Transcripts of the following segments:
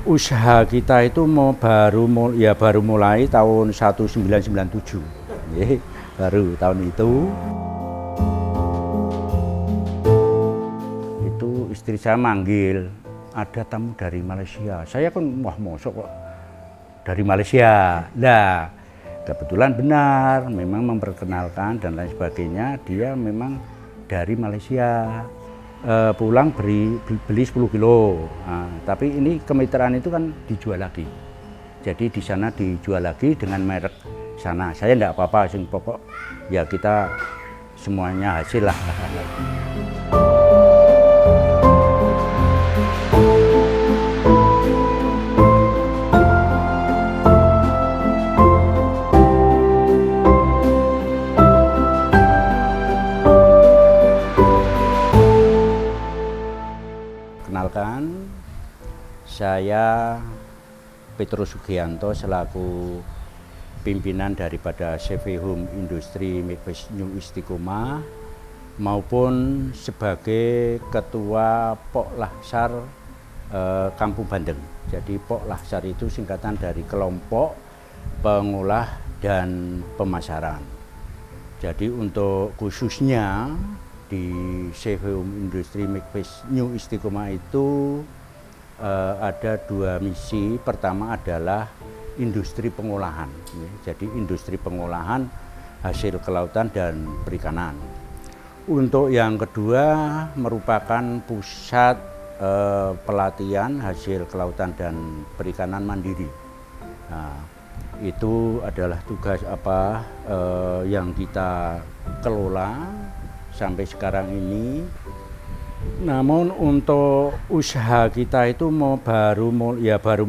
Usaha kita itu baru mulai tahun 1997. Baru tahun itu. Itu istri saya manggil, ada tamu dari Malaysia. Saya kan mosok kok dari Malaysia. Nah, kebetulan benar, memang memperkenalkan dan lain sebagainya, dia memang dari Malaysia. Pulang beli 10 kilo. Nah, tapi ini kemitraan itu kan dijual lagi. Jadi di sana dijual lagi dengan merek sana. Saya enggak apa-apa, sing pokok ya kita semuanya hasil lah. Kenalkan, saya Petrus Sugianto selaku pimpinan daripada CV Home Industri Mikbis New Istiqomah maupun sebagai ketua Poklahsar Kampung Bandeng. Jadi Poklahsar itu singkatan dari kelompok pengolah dan pemasaran. Jadi untuk khususnya di CV Home Industri Mikbis New Istiqomah itu ada dua misi. Pertama adalah industri pengolahan. Jadi industri pengolahan hasil kelautan dan perikanan. Untuk yang kedua merupakan pusat pelatihan hasil kelautan dan perikanan mandiri. Nah, itu adalah tugas yang kita kelola sampai sekarang ini. Namun untuk usaha kita itu baru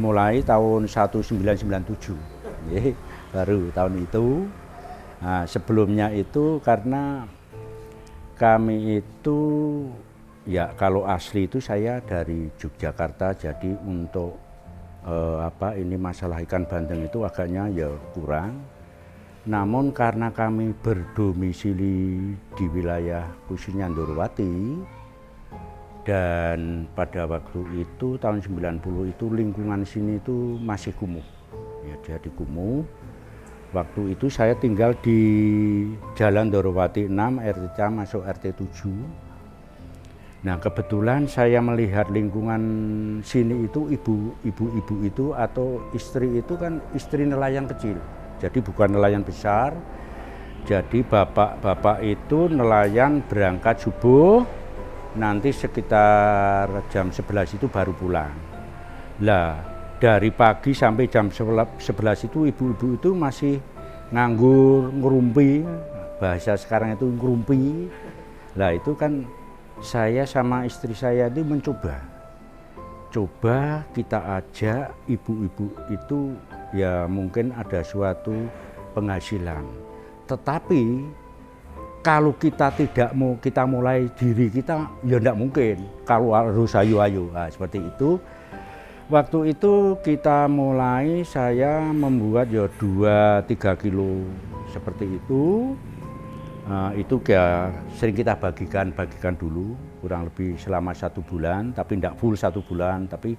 mulai tahun 1997. Baru tahun itu. Nah, sebelumnya itu karena kami itu ya kalau asli itu saya dari Yogyakarta, jadi untuk ini masalah ikan bandeng itu agaknya ya kurang. Namun karena kami berdomisili di wilayah khususnya Ndorowati, dan pada waktu itu tahun 90 itu lingkungan sini itu masih kumuh. Ya, jadi kumuh. Waktu itu saya tinggal di Jalan Ndorowati 6 RT masuk RT 7. Nah, kebetulan saya melihat lingkungan sini itu ibu-ibu itu atau istri itu kan istri nelayan kecil. Jadi bukan nelayan besar. Jadi bapak-bapak itu nelayan berangkat subuh, nanti sekitar jam 11 itu baru pulang. Lah, dari pagi sampai jam 11 itu ibu-ibu itu masih nganggur, ngerumpi. Bahasa sekarang itu ngerumpi. Lah itu kan saya sama istri saya itu coba kita ajak ibu-ibu itu ya mungkin ada suatu penghasilan. Tetapi kalau kita tidak mau kita mulai diri kita ya tidak mungkin. Kalau harus ayo-ayo. Nah, seperti itu. Waktu itu kita mulai saya membuat ya 2-3 kilo seperti itu. Nah, itu ya sering kita bagikan dulu kurang lebih selama 1 bulan, tapi tidak full 1 bulan, tapi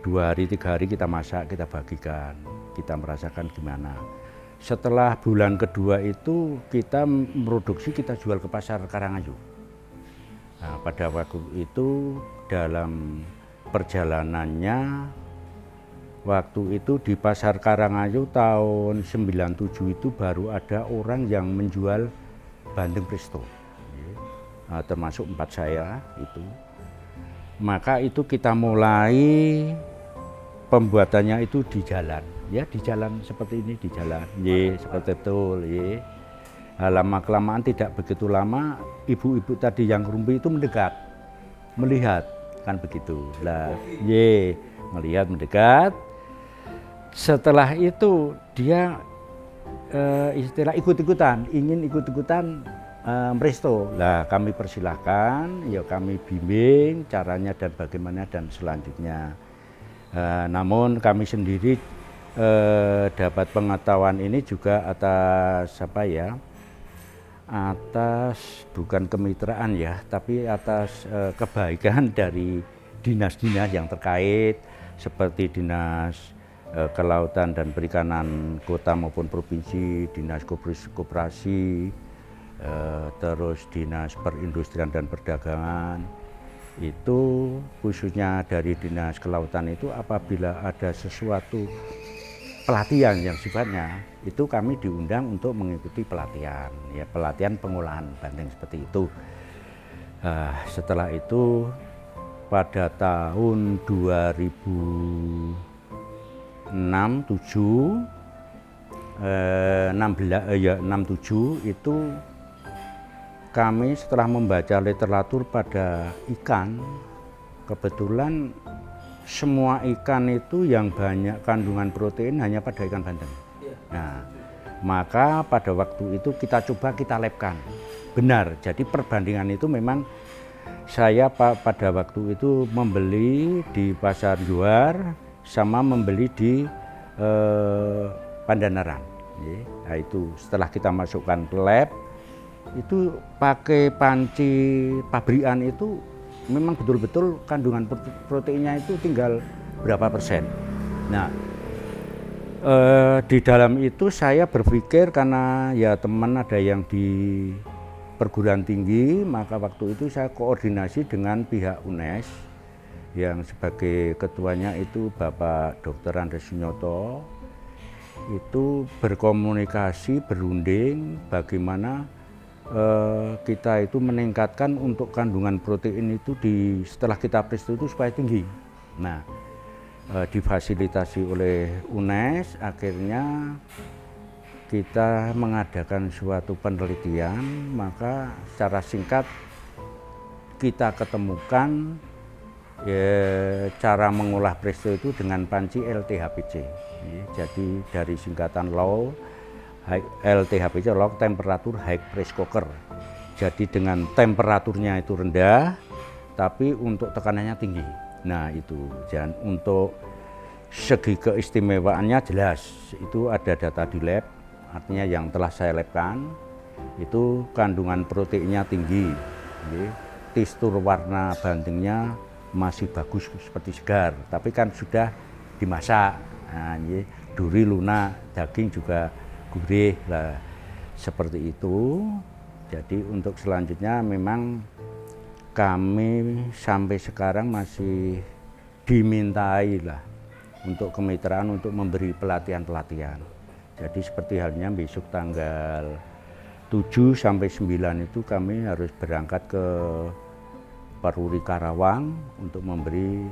2 hari 3 hari kita masak, kita bagikan, kita merasakan gimana. Setelah bulan kedua itu kita produksi, kita jual ke pasar Karangayu. Nah, pada waktu itu dalam perjalanannya waktu itu di pasar Karangayu tahun 97 itu baru ada orang yang menjual bandeng presto, termasuk 4 saya itu. Maka itu kita mulai pembuatannya itu di jalan, ya di jalan seperti ini, di jalan, seperti itu. Lama-kelamaan tidak begitu lama, ibu-ibu tadi yang rumpi itu mendekat, melihat kan begitu. Lah, melihat mendekat. Setelah itu dia istilah ingin ikut-ikutan presto. Lah kami persilahkan, ya kami bimbing caranya dan bagaimana dan selanjutnya. Namun kami sendiri dapat pengetahuan ini juga atas atas bukan kemitraan ya, tapi atas kebaikan dari dinas-dinas yang terkait, seperti Dinas Kelautan dan Perikanan Kota maupun Provinsi, Dinas Koperasi, terus Dinas Perindustrian dan Perdagangan. Itu khususnya dari Dinas Kelautan itu apabila ada sesuatu pelatihan yang sifatnya itu kami diundang untuk mengikuti pelatihan, ya pelatihan pengolahan banteng seperti itu. Setelah itu pada tahun 67 itu kami setelah membaca literatur pada ikan, kebetulan semua ikan itu yang banyak kandungan protein hanya pada ikan bandeng. Nah, maka pada waktu itu kita coba kita labkan. Benar, jadi perbandingan itu memang saya pada waktu itu membeli di Pasar Juar sama membeli di Pandanaran. Nah itu setelah kita masukkan ke lab, itu pakai panci pabrikan itu memang betul-betul kandungan proteinnya itu tinggal berapa persen. Nah, di dalam itu saya berpikir karena ya teman ada yang di perguruan tinggi, maka waktu itu saya koordinasi dengan pihak UNES yang sebagai ketuanya itu Bapak Dr. Andres Sunyoto, itu berkomunikasi, berunding bagaimana kita itu meningkatkan untuk kandungan protein itu setelah kita periksa itu supaya tinggi. Nah, difasilitasi oleh UNES, akhirnya kita mengadakan suatu penelitian, maka secara singkat kita ketemukan cara mengolah presto itu dengan panci LTHPC. Jadi dari singkatan low LTHPC, low temperature high press cooker. Jadi dengan temperaturnya itu rendah, tapi untuk tekanannya tinggi. Nah itu, dan untuk segi keistimewaannya jelas, itu ada data di lab, artinya yang telah saya labkan, itu kandungan proteinnya tinggi, tekstur warna bantengnya masih bagus seperti segar, tapi kan sudah dimasak. Nah, duri, lunak, daging juga gurih lah, seperti itu. Jadi untuk selanjutnya memang kami sampai sekarang masih dimintai lah untuk kemitraan untuk memberi pelatihan-pelatihan. Jadi seperti halnya besok tanggal 7 sampai 9 itu kami harus berangkat ke Peruri Karawang untuk memberi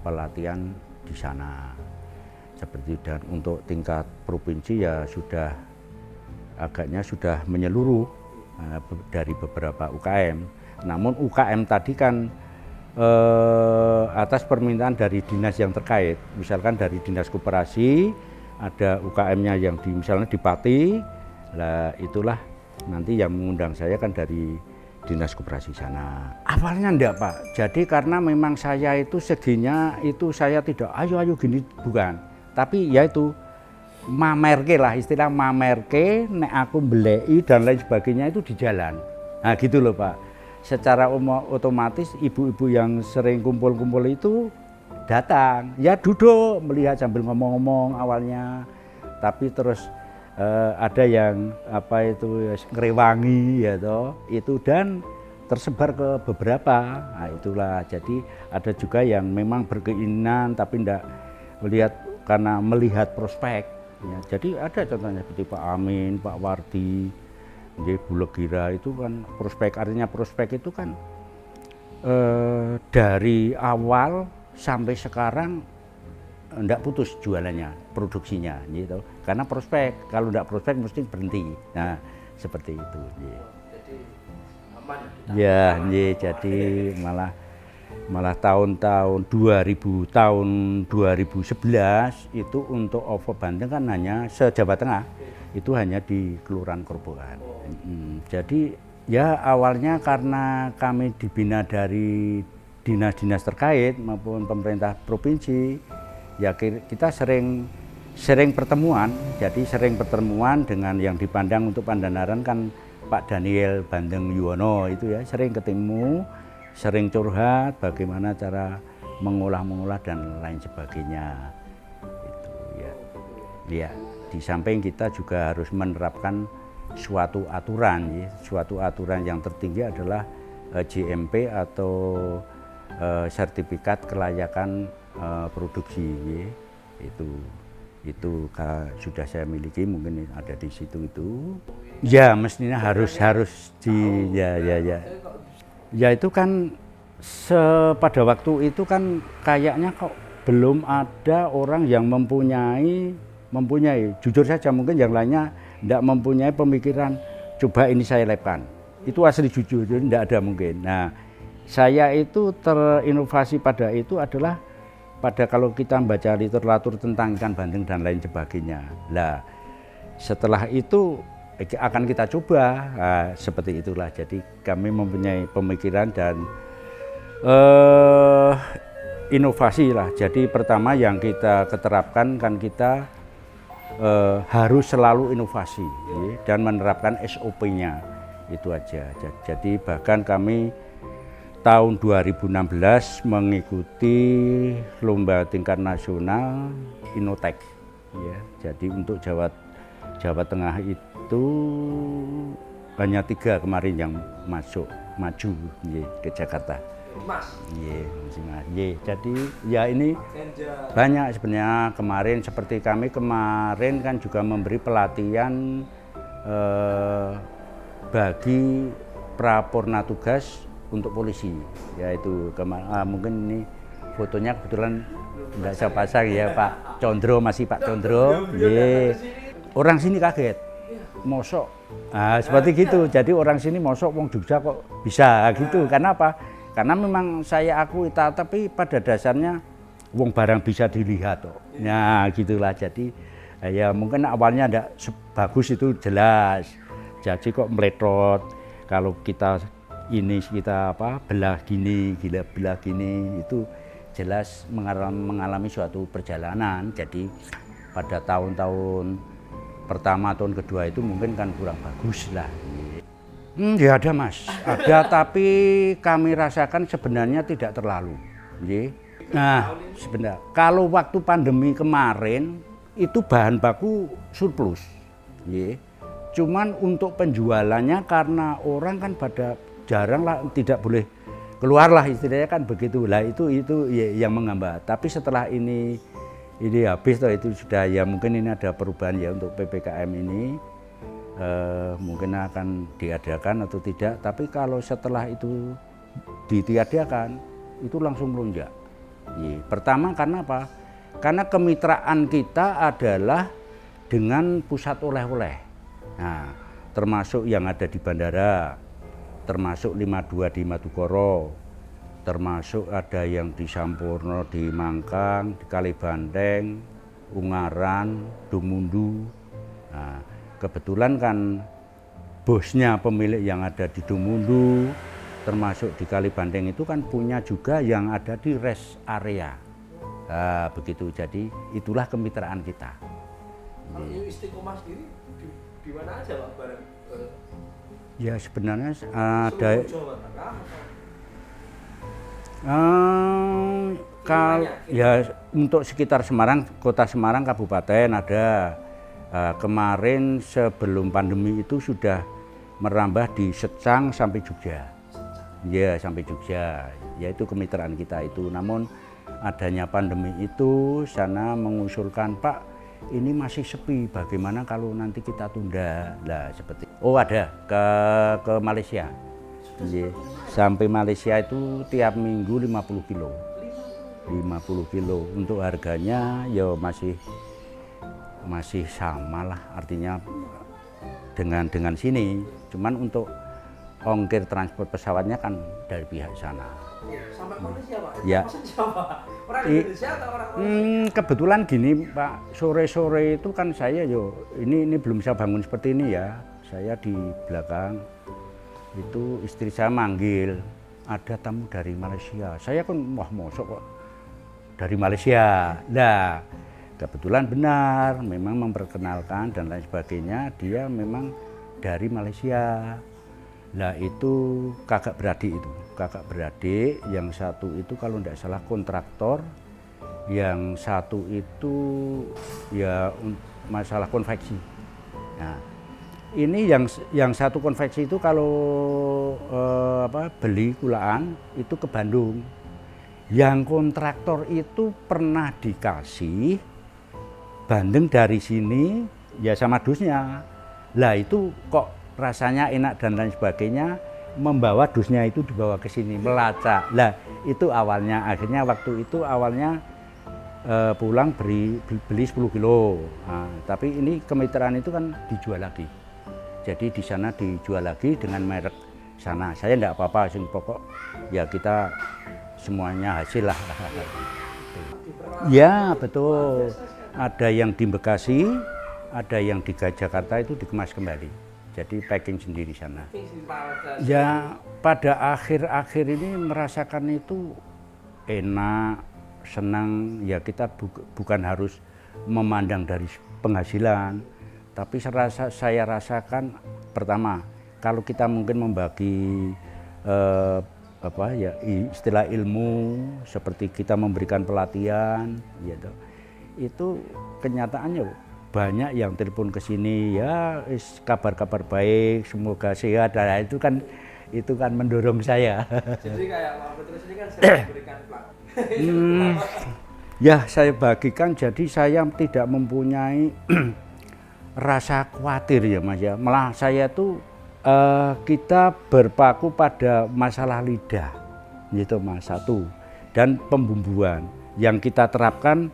pelatihan di sana. Seperti, dan untuk tingkat provinsi ya sudah agaknya sudah menyeluruh dari beberapa UKM. Namun UKM tadi kan atas permintaan dari dinas yang terkait, misalkan dari Dinas Koperasi ada UKM-nya yang misalnya di Pati, lah itulah nanti yang mengundang saya kan dari Dinas Koperasi sana. Awalnya enggak Pak, jadi karena memang saya itu seginya itu saya tidak ayo gini, bukan. Tapi ya itu mamerke lah, istilah mamerke, nek aku belei dan lain sebagainya itu di jalan. Nah gitu loh Pak. Secara otomatis ibu-ibu yang sering kumpul-kumpul itu datang, ya duduk melihat sambil ngomong-ngomong awalnya, tapi terus ada yang apa itu ngrewangi ya toh, itu dan tersebar ke beberapa. Nah itulah, jadi ada juga yang memang berkeinginan tapi tidak melihat karena melihat prospek. Ya, jadi ada contohnya seperti Pak Amin, Pak Wardi, Bulegira itu kan prospek, artinya prospek itu kan dari awal sampai sekarang enggak putus jualannya, produksinya gitu. Karena prospek, kalau enggak prospek mesti berhenti. Nah, seperti itu. Jadi aman ya. Jadi malah tahun 2011 itu untuk OVO Banteng kan hanya se-Jawa Tengah, itu hanya di Kelurahan Kerbokan. Jadi ya awalnya karena kami dibina dari dinas-dinas terkait maupun pemerintah provinsi, ya kita sering pertemuan. Jadi sering pertemuan dengan yang dipandang untuk Pandanaran kan Pak Daniel Bandeng Yuwono itu ya, sering ketemu, sering curhat bagaimana cara mengolah dan lain sebagainya. Itu ya. Ya, di samping kita juga harus menerapkan suatu aturan, ya. Suatu aturan yang tertinggi adalah GMP atau sertifikat kelayakan produksi, ya. Itu sudah saya miliki, mungkin ada di situ itu. Ya, mestinya harus ya itu kan pada waktu itu kan kayaknya kok belum ada orang yang mempunyai jujur saja mungkin yang lainnya tidak mempunyai pemikiran coba ini saya labkan. Itu asli jujur, jadi tidak ada mungkin. Nah, saya itu terinovasi pada itu adalah pada kalau kita membaca literatur tentang ikan bandeng dan lain sebagainya. Nah, setelah itu akan kita coba, seperti itulah. Jadi kami mempunyai pemikiran dan inovasi lah. Jadi pertama yang kita keterapkan kan kita harus selalu inovasi, ya, dan menerapkan SOP-nya itu aja. Jadi bahkan kami tahun 2016 mengikuti lomba tingkat nasional Innotek, ya. Jadi untuk Jawa Tengah itu hanya 3 kemarin yang maju ya, ke Jakarta. Mas. Jadi ya ini banyak sebenarnya kemarin seperti kami kemarin kan juga memberi pelatihan bagi Prapurna tugas untuk polisi, yaitu mungkin ini fotonya kebetulan tidak saya pasang ya Pak Condro, masih Pak Condro, orang sini kaget, mosok, seperti gitu. Jadi orang sini mosok, wong Jogja kok bisa gitu, karena apa? Karena memang saya akui, tapi pada dasarnya wong barang bisa dilihat, nah gitulah. Jadi ya mungkin awalnya tidak sebagus itu jelas, jadi kok meletot kalau kita belah gini, belah gini, itu jelas mengalami suatu perjalanan. Jadi pada tahun-tahun pertama, tahun kedua itu mungkin kan kurang bagus lah. Ya ada Mas, ada tapi kami rasakan sebenarnya tidak terlalu. Nah sebenarnya kalau waktu pandemi kemarin itu bahan baku surplus. Cuman untuk penjualannya karena orang kan pada jarang lah, tidak boleh keluar lah istilahnya kan begitu lah, itu ya, yang menghambat. Tapi setelah ini habis itu sudah ya mungkin ini ada perubahan ya untuk PPKM ini, mungkin akan diadakan atau tidak. Tapi kalau setelah itu ditiadakan itu langsung melonjak. Pertama karena apa? Karena kemitraan kita adalah dengan pusat oleh-oleh. Nah, termasuk yang ada di bandara, termasuk 52 di Madukoro, termasuk ada yang di Sampurno, di Mangkang, di Kalibanteng, Ungaran, Dumundu. Nah, kebetulan kan bosnya pemilik yang ada di Dumundu, termasuk di Kalibanteng itu kan punya juga yang ada di rest area. Nah, begitu. Jadi itulah kemitraan kita. Kalau Istiqomah sendiri di mana aja Pak barang? Ya sebenarnya ada ya untuk sekitar Semarang, kota Semarang, kabupaten ada. Kemarin sebelum pandemi itu sudah merambah di Secang sampai Jogja. Ya sampai Jogja, yaitu kemitraan kita itu. Namun adanya pandemi itu sana mengusulkan, Pak, ini masih sepi, bagaimana kalau nanti kita tunda? Lah seperti ada ke Malaysia. Sampai Malaysia itu tiap minggu 50 kilo. 50 kilo. Untuk harganya ya masih sama lah, artinya dengan sini. Cuman untuk ongkir transport pesawatnya kan dari pihak sana. Sampai Malaysia Pak? Ya. Orang Indonesia atau orang Malaysia? Kebetulan gini Pak, sore-sore itu kan saya ini belum saya bangun seperti ini ya. Saya di belakang itu istri saya manggil, ada tamu dari Malaysia. Saya kan wah mosok kok dari Malaysia. Nah, kebetulan benar, memang memperkenalkan dan lain sebagainya, dia memang dari Malaysia. Lah itu kakak beradik itu. Kakak beradik, yang satu itu kalau tidak salah kontraktor, yang satu itu ya masalah konveksi. Nah, ini yang satu konveksi itu kalau beli kulaan itu ke Bandung. Yang kontraktor itu pernah dikasih bandeng dari sini ya sama dusnya. Lah itu kok rasanya enak dan lain sebagainya, membawa dusnya itu dibawa ke sini melacak. Lah itu awalnya, akhirnya waktu itu awalnya pulang beli 10 kilo. Nah, tapi ini kemitraan itu kan dijual lagi. Jadi di sana dijual lagi dengan merek sana. Saya enggak apa-apa, sing pokok ya kita semuanya hasil lah. Ya betul. Ada yang di Bekasi, ada yang di Jakarta itu dikemas kembali. Jadi packing sendiri sana. Ya pada akhir-akhir ini merasakan itu enak, senang. Ya kita bukan harus memandang dari penghasilan. Tapi saya rasakan pertama, kalau kita mungkin membagi istilah ilmu seperti kita memberikan pelatihan, gitu, itu kenyataannya banyak yang telepon ke sini ya kabar-kabar baik, semoga sehat. Nah, itu kan mendorong saya. Jadi kayak Pak Petrus ini kan saya memberikan pelatihan. Ya saya bagikan, jadi saya tidak mempunyai rasa khawatir ya Mas ya, malah saya tuh kita berpaku pada masalah lidah gitu Mas, satu, dan pembumbuan yang kita terapkan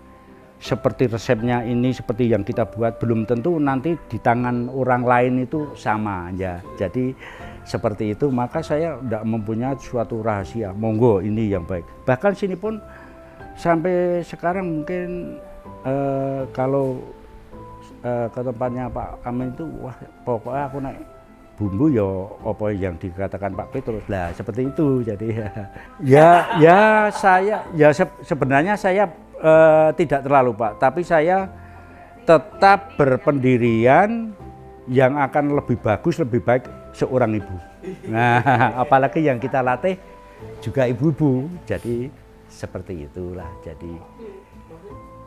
seperti resepnya ini, seperti yang kita buat belum tentu nanti di tangan orang lain itu sama ya. Jadi seperti itu, maka saya tidak mempunyai suatu rahasia, monggo ini yang baik. Bahkan sini pun sampai sekarang mungkin kalau ke tempatnya Pak Amin itu, wah pokoknya aku naik bumbu ya apa yang dikatakan Pak Petrus lah, seperti itu. Jadi saya sebenarnya saya tidak terlalu Pak, tapi saya tetap berpendirian yang akan lebih bagus, lebih baik seorang ibu. Nah apalagi yang kita latih juga ibu-ibu, jadi seperti itulah. Jadi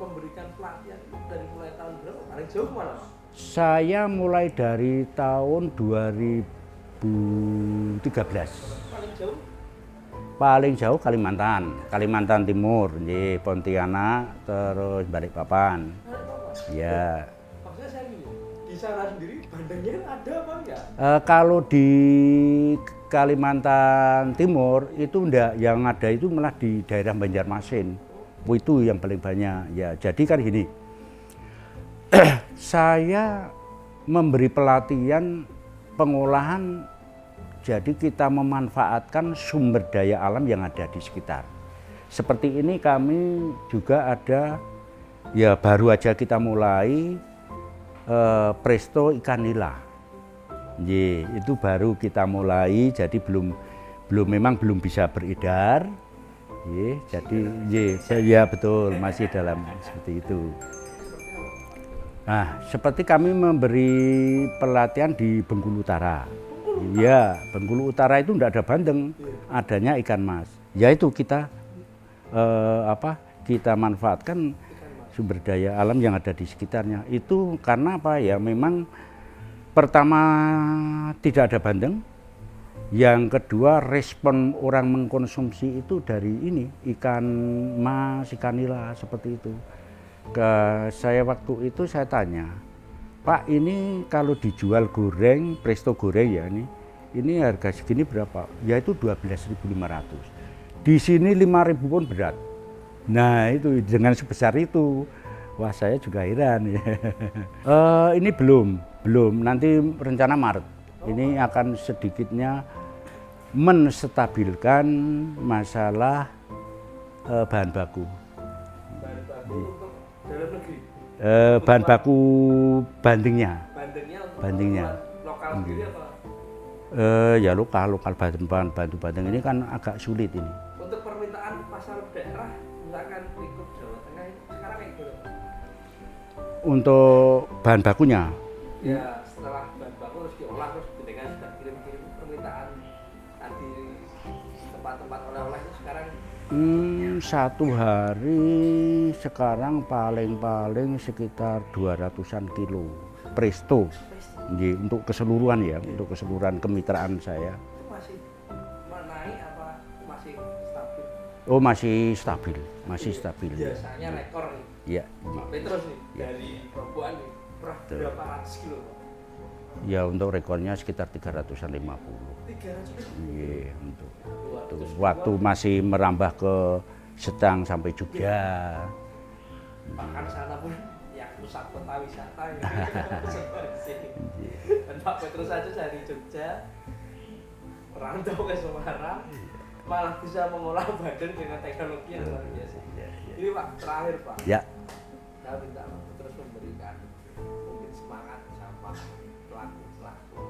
memberikan pelatihan dari mulai tahun berapa? Paling jauh kemana? Saya mulai dari tahun 2013. Paling jauh? Paling jauh Kalimantan Timur, Pontianak, terus Balikpapan. Ya. Maksudnya saya gini, di sana sendiri bandengnya ada apa enggak? Kalau di Kalimantan Timur itu enggak, yang ada itu malah di daerah Banjarmasin. Itu yang paling banyak. Ya, jadi kan gini. Saya memberi pelatihan pengolahan, jadi kita memanfaatkan sumber daya alam yang ada di sekitar. Seperti ini kami juga ada, ya baru aja kita mulai presto ikan nila. Itu baru kita mulai, jadi memang belum bisa beredar. Jadi ya betul, masih dalam seperti itu. Nah, seperti kami memberi pelatihan di Bengkulu Utara. Ya, Bengkulu Utara itu tidak ada bandeng, adanya ikan mas. Ya itu kita kita manfaatkan sumber daya alam yang ada di sekitarnya. Itu karena apa ya? Memang pertama tidak ada bandeng. Yang kedua, respon orang mengkonsumsi itu dari ini, ikan mas, ikan nila, seperti itu. Saya waktu itu saya tanya, Pak ini kalau dijual goreng, presto goreng ya ini harga segini berapa? Yaitu 12.500. Di sini 5.000 pun berat. Nah itu dengan sebesar itu, wah saya juga heran. Ini belum, nanti rencana Maret. Ini akan sedikitnya menstabilkan masalah bahan baku. Bahan baku untuk dalam negeri? Bahan baku bandingnya. Bandingnya lokal sendiri apa? Ya lokal bantu bandeng ini kan agak sulit ini. Untuk permintaan pasar daerah, misalkan lingkup Jawa Tengah itu sekarang kayak gitu? Untuk bahan bakunya? Ya setelah bahan baku terus diolah terus ketika sudah kirim permintaan Satu hari sekarang paling-paling sekitar 200-an kilo presto. Nggih, untuk keseluruhan ya, untuk keseluruhan kemitraan saya. Itu masih menaik apa masih stabil? Oh, masih stabil, masih stabil. Biasanya rekor nih. Iya. Pak Petrus nih dari Robokan nih pernah berapa ratus kilo? Ya, untuk rekornya sekitar 350. 300 kilo. Iya, untuk waktu masih merambah ke Setang sampai Jogja. Bahkan sana pun yang pusat kota wisata ya. Dan Pak Petrus saja dari Jogja merantau ke Semarang malah bisa mengolah badan dengan teknologi yang luar biasa. Ini Pak terakhir Pak. Ya. Saya minta Pak Petrus memberikan mungkin semangat sama pelaku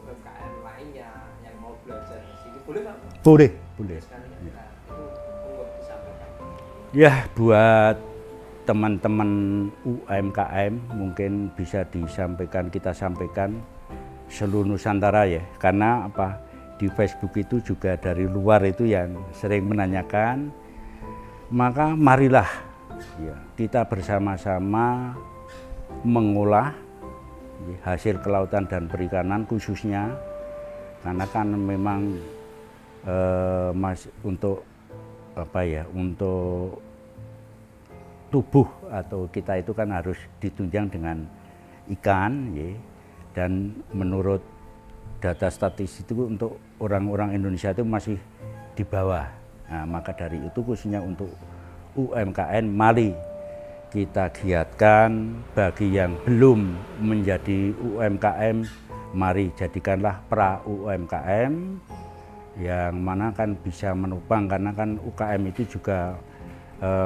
UMKM lainnya yang mau belajar di sini. Boleh Pak? Boleh, boleh. Sekali nah, itu monggo disampaikan. Ya, buat teman-teman UMKM mungkin bisa kita sampaikan seluruh Nusantara ya, karena apa, di Facebook itu juga dari luar itu yang sering menanyakan, maka marilah ya, kita bersama-sama mengolah ya, hasil kelautan dan perikanan khususnya, karena kan memang untuk apa ya, untuk tubuh atau kita itu kan harus ditunjang dengan ikan ya. Dan menurut data statistik itu untuk orang-orang Indonesia itu masih di bawah. Nah, maka dari itu khususnya untuk UMKM mari kita giatkan, bagi yang belum menjadi UMKM mari jadikanlah pra UMKM yang mana kan bisa menopang, karena kan UKM itu juga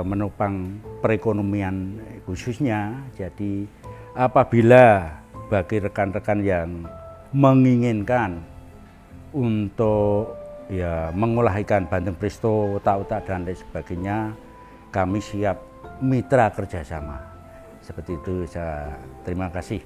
menopang perekonomian khususnya. Jadi apabila bagi rekan-rekan yang menginginkan untuk ya mengolah ikan bandeng presto, otak-otak dan lain sebagainya, kami siap mitra kerjasama. Seperti itu, saya terima kasih.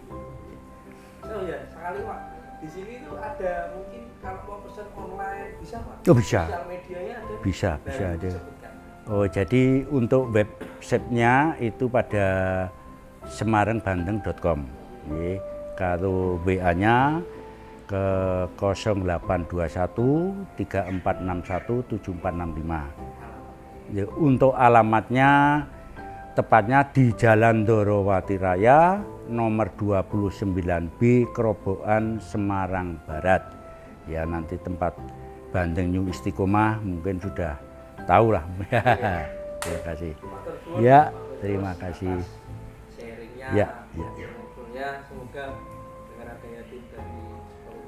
Oh ya, sekali Pak. Di sini tuh ada mungkin kalau mau pesan online bisa Pak? Oh, bisa. Sosial medianya ada? Bisa ada. Disebutkan. Oh, jadi untuk websitenya itu pada semarangbandeng.com. Kalau WA-nya ke 0821 3461 7465. Ya, untuk alamatnya tepatnya di Jalan Dorowati Raya nomor 29B Kerobokan Semarang Barat. Ya, nanti tempat Bandeng New Istiqomah mungkin sudah tahu lah. Terima kasih. Ya, terima kasih. Sharingnya, Ya, ya. ngobrolnya, semoga dengan adanya tim dari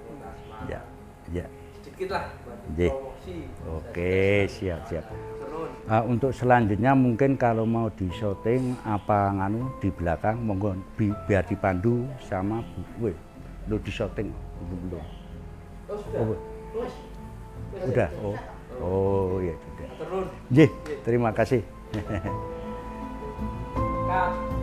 Kota Semarang. Ya. Sedikit lah buat Ye. promosi. Oke, siap. Turun. Untuk selanjutnya mungkin kalau mau di syuting apa di belakang monggo biar dipandu sama Bu. Lu di syuting belum? Oh, sudah. Oh, udah. Oh ya sudah. Turun. Terima kasih. Kak.